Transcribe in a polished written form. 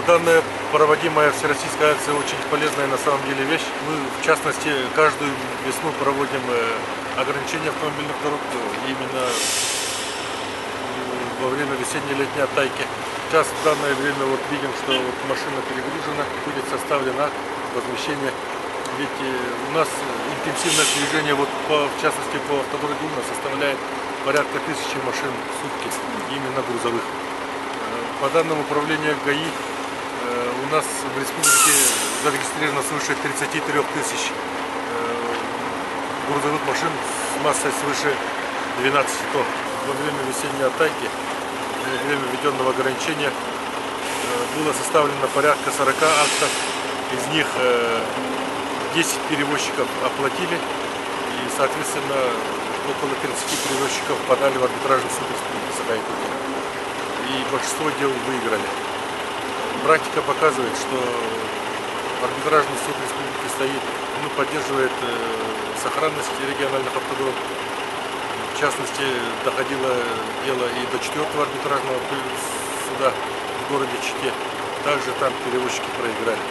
Данная проводимая всероссийская акция очень полезная на самом деле вещь. Мы, в частности, каждую весну проводим ограничения автомобильных дорог именно во время весенне-летней оттайки. Сейчас в данное время видим, что машина перегружена, будет составлен акт возмещения. Ведь у нас интенсивность движения, в частности по автодороге у нас составляет порядка 1000 машин в сутки, именно грузовых. По данным управления ГАИ у нас в республике зарегистрировано свыше 33 тысяч грузовых машин с массой свыше 12 тонн. Во время весенней оттайки, во время введенного ограничения, было составлено порядка 40 актов. Из них 10 перевозчиков оплатили, и, соответственно, около 30 перевозчиков подали в арбитражный суд республики Саха-Якутия. И большинство дел выиграли. Практика показывает, что арбитражный суд республики поддерживает сохранность региональных автодорог. В частности, доходило дело и до 4-го арбитражного суда в городе Чите. Также там перевозчики проиграли.